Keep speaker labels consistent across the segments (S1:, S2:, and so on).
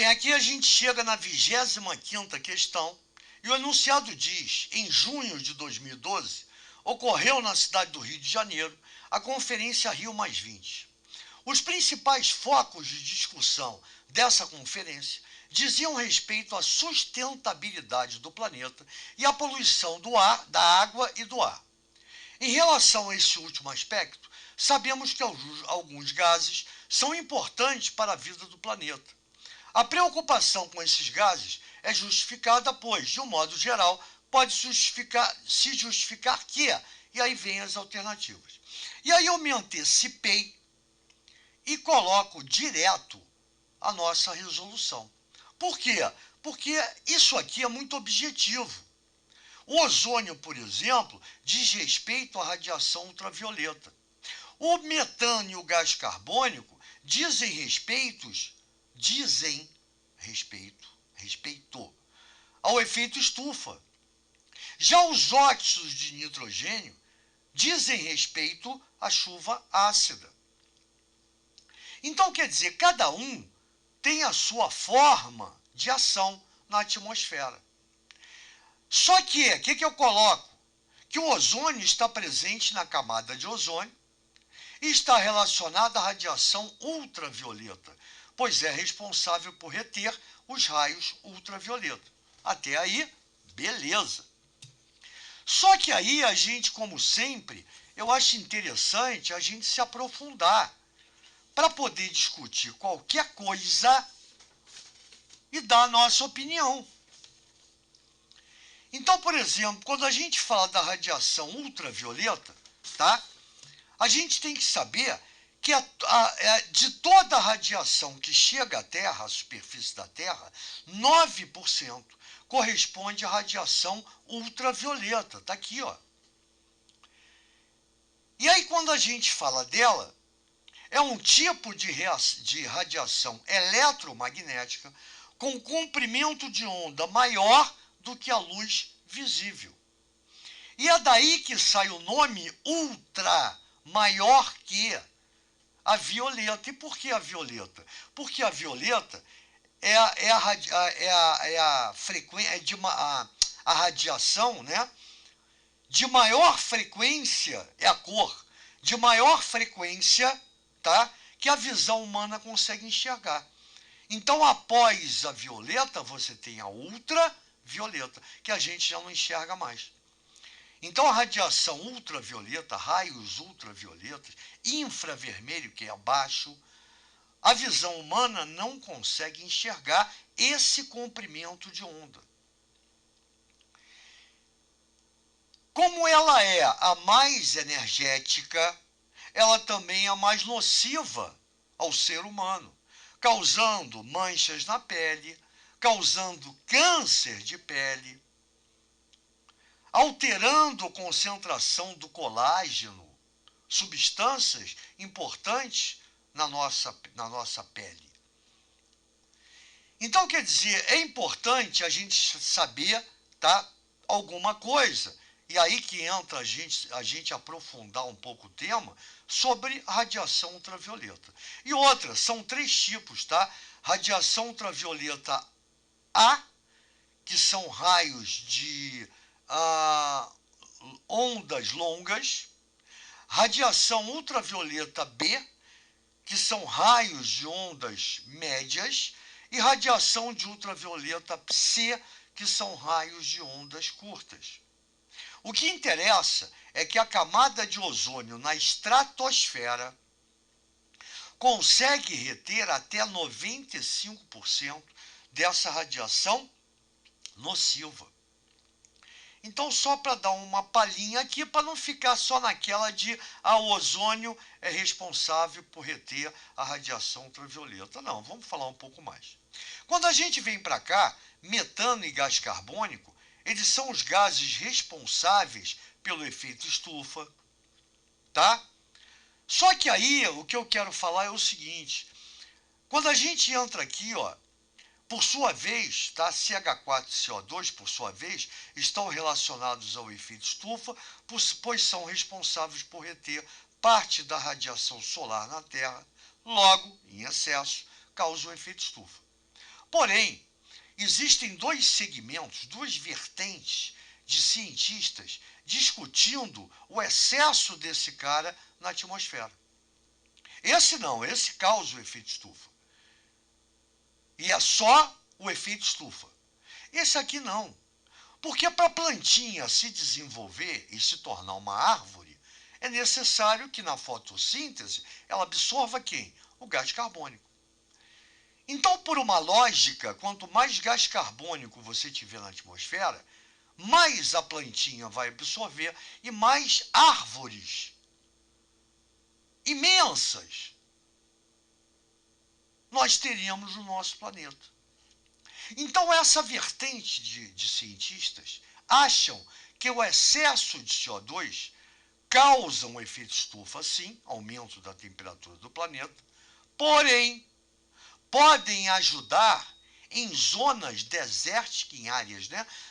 S1: aqui a gente chega na 25ª questão, e o enunciado diz: em junho de 2012, ocorreu na cidade do Rio de Janeiro a Conferência Rio+20. Os principais focos de discussão dessa conferência diziam respeito à sustentabilidade do planeta e à poluição do ar, da água e do ar. Em relação a esse último aspecto, sabemos que alguns gases são importantes para a vida do planeta. A preocupação com esses gases é justificada, pois, de um modo geral, pode se justificar que, e aí vem as alternativas. E aí eu me antecipei e coloco direto a nossa resolução. Por quê? Porque isso aqui é muito objetivo. O ozônio, por exemplo, diz respeito à radiação ultravioleta. O metano e o gás carbônico dizem respeito ao efeito estufa. Já os óxidos de nitrogênio dizem respeito à chuva ácida. Então, quer dizer, cada um tem a sua forma de ação na atmosfera. Só que, o que eu coloco? Que o ozônio está presente na camada de ozônio e está relacionado à radiação ultravioleta, pois é responsável por reter os raios ultravioleta. Até aí, beleza. Só que aí a gente, como sempre, eu acho interessante a gente se aprofundar para poder discutir qualquer coisa e dar a nossa opinião. Então, por exemplo, quando a gente fala da radiação ultravioleta, tá? A gente tem que saber que de toda a radiação que chega à Terra, à superfície da Terra, 9% corresponde à radiação ultravioleta. Está aqui, ó. E aí, quando a gente fala dela, é um tipo de radiação eletromagnética com comprimento de onda maior do que a luz visível. E é daí que sai o nome ultra, maior que a violeta. E por que a violeta? Porque a violeta a radiação, né, de maior frequência, é a cor, de maior frequência, tá, que a visão humana consegue enxergar. Então, após a violeta, você tem a ultravioleta, que a gente já não enxerga mais. Então, a radiação ultravioleta, raios ultravioletas, infravermelho, que é abaixo, a visão humana não consegue enxergar esse comprimento de onda. Como ela é a mais energética, ela também é a mais nociva ao ser humano, causando manchas na pele, causando câncer de pele, alterando a concentração do colágeno, substâncias importantes na nossa pele. Então, quer dizer, é importante a gente saber, tá, alguma coisa. E aí que entra a gente aprofundar um pouco o tema sobre radiação ultravioleta. E outra, são 3 tipos, tá? Radiação ultravioleta A, que são raios de ondas longas. Radiação ultravioleta B, que são raios de ondas médias. E radiação de ultravioleta C, que são raios de ondas curtas. O que interessa é que a camada de ozônio na estratosfera consegue reter até 95% dessa radiação nociva. Então, só para dar uma palhinha aqui, para não ficar só naquela de o ozônio é responsável por reter a radiação ultravioleta. Não, vamos falar um pouco mais. Quando a gente vem para cá, metano e gás carbônico, eles são os gases responsáveis pelo efeito estufa, tá? Só que aí, o que eu quero falar é o seguinte, quando a gente entra aqui, ó, por sua vez, tá? CH4 e CO2, por sua vez, estão relacionados ao efeito estufa, pois são responsáveis por reter parte da radiação solar na Terra, logo, em excesso, causa o efeito estufa. Porém, existem dois segmentos, duas vertentes de cientistas discutindo o excesso desse cara na atmosfera. Esse causa o efeito estufa. E é só o efeito estufa. Esse aqui não. Porque para a plantinha se desenvolver e se tornar uma árvore, é necessário que na fotossíntese ela absorva quem? O gás carbônico. Então, por uma lógica, quanto mais gás carbônico você tiver na atmosfera, mais a plantinha vai absorver e mais árvores imensas nós teríamos no nosso planeta. Então, essa vertente de cientistas acham que o excesso de CO2 causa um efeito estufa, sim, aumento da temperatura do planeta, porém, podem ajudar em zonas desérticas, em áreas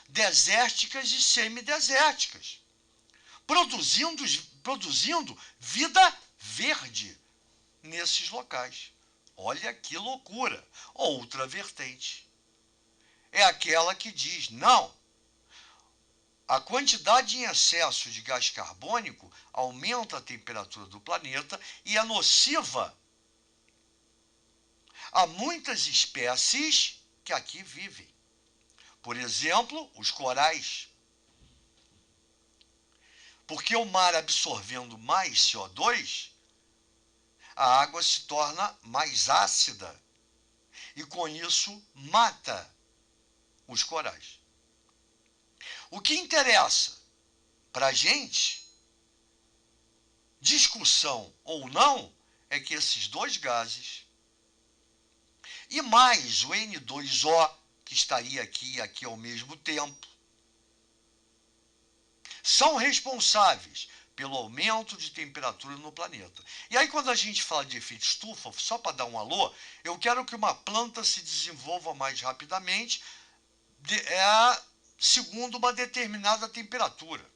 S1: desérticas e semidesérticas, produzindo vida verde nesses locais. Olha que loucura! Outra vertente é aquela que diz, não, a quantidade em excesso de gás carbônico aumenta a temperatura do planeta e é nociva a muitas espécies que aqui vivem. Por exemplo, os corais. Porque o mar absorvendo mais CO2, a água se torna mais ácida e com isso mata os corais. O que interessa para a gente, discussão ou não, é que esses dois gases e mais o N2O, que estaria aqui e aqui ao mesmo tempo, são responsáveis pelo aumento de temperatura no planeta. E aí, quando a gente fala de efeito estufa, só para dar um alô, eu quero que uma planta se desenvolva mais rapidamente, segundo uma determinada temperatura.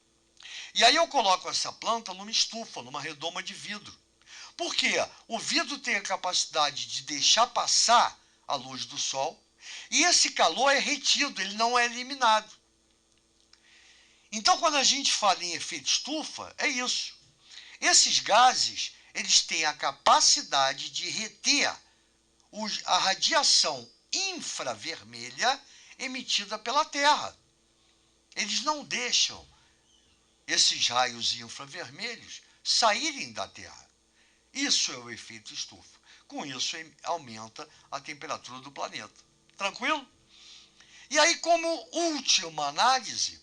S1: E aí eu coloco essa planta numa estufa, numa redoma de vidro. Por quê? O vidro tem a capacidade de deixar passar a luz do sol e esse calor é retido, ele não é eliminado. Então, quando a gente fala em efeito estufa, é isso. Esses gases, eles têm a capacidade de reter a radiação infravermelha emitida pela Terra. Eles não deixam esses raios infravermelhos saírem da Terra. Isso é o efeito estufa. Com isso, aumenta a temperatura do planeta. Tranquilo? E aí, como última análise,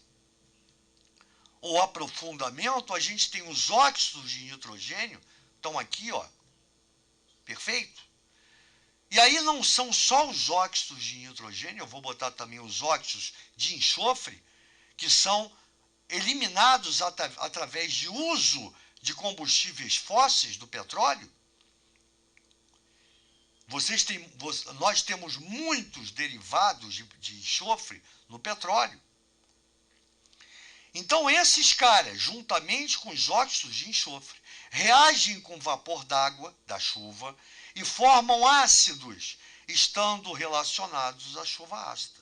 S1: ou aprofundamento, a gente tem os óxidos de nitrogênio, estão aqui, ó, perfeito? E aí não são só os óxidos de nitrogênio, eu vou botar também os óxidos de enxofre, que são eliminados através de uso de combustíveis fósseis do petróleo. Nós temos muitos derivados de enxofre no petróleo. Então, esses caras, juntamente com os óxidos de enxofre, reagem com o vapor d'água da chuva e formam ácidos, estando relacionados à chuva ácida.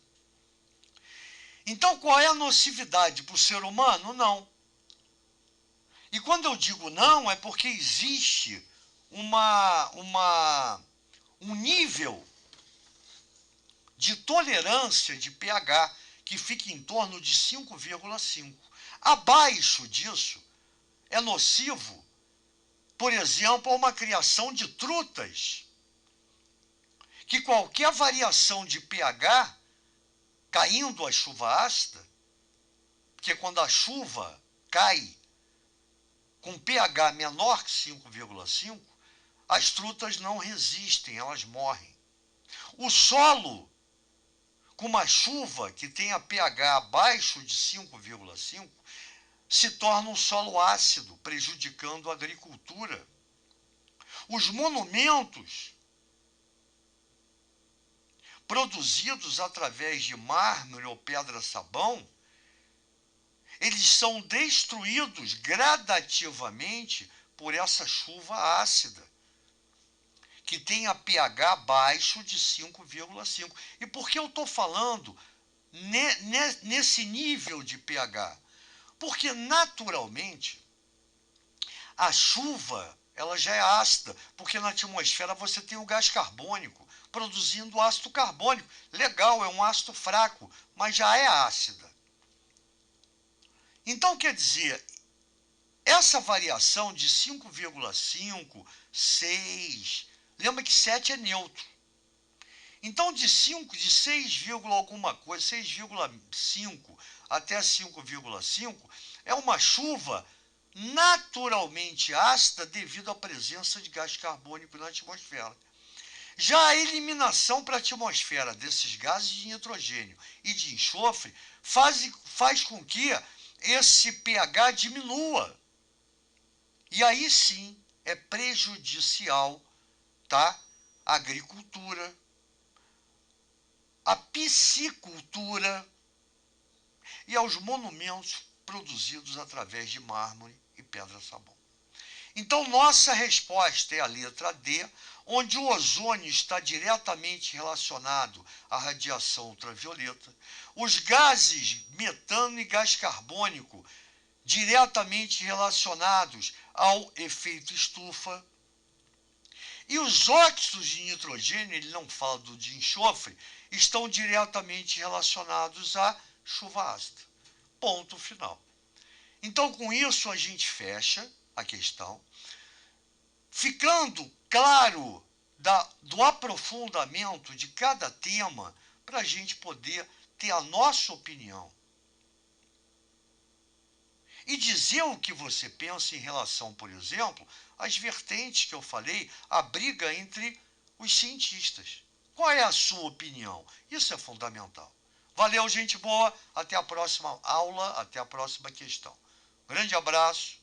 S1: Então, qual é a nocividade para o ser humano? Não. E quando eu digo não, é porque existe um nível de tolerância de pH que fica em torno de 5,5. Abaixo disso, é nocivo, por exemplo, a uma criação de trutas, que qualquer variação de pH, caindo a chuva ácida, porque quando a chuva cai com pH menor que 5,5, as trutas não resistem, elas morrem. O solo, com uma chuva que tenha pH abaixo de 5,5, se torna um solo ácido, prejudicando a agricultura. Os monumentos produzidos através de mármore ou pedra-sabão, eles são destruídos gradativamente por essa chuva ácida, que tenha pH abaixo de 5,5. E por que eu estou falando nesse nível de pH? Porque, naturalmente, a chuva ela já é ácida, porque na atmosfera você tem o gás carbônico produzindo ácido carbônico. Legal, é um ácido fraco, mas já é ácida. Então, quer dizer, essa variação de 5,5, 6, lembra que 7 é neutro. Então, de 6, alguma coisa, 6,5 até 5,5 é uma chuva naturalmente ácida devido à presença de gás carbônico na atmosfera. Já a eliminação para a atmosfera desses gases de nitrogênio e de enxofre faz com que esse pH diminua. E aí sim é prejudicial, tá? A agricultura, a piscicultura e aos monumentos produzidos através de mármore e pedra-sabão. Então, nossa resposta é a letra D, onde o ozônio está diretamente relacionado à radiação ultravioleta, os gases metano e gás carbônico diretamente relacionados ao efeito estufa, e os óxidos de nitrogênio, ele não fala do de enxofre, estão diretamente relacionados à chuva ácida. Ponto final. Então, com isso, a gente fecha a questão, ficando claro do aprofundamento de cada tema para a gente poder ter a nossa opinião. E dizer o que você pensa em relação, por exemplo, às vertentes que eu falei, a briga entre os cientistas. Qual é a sua opinião? Isso é fundamental. Valeu, gente boa. Até a próxima aula, até a próxima questão. Grande abraço.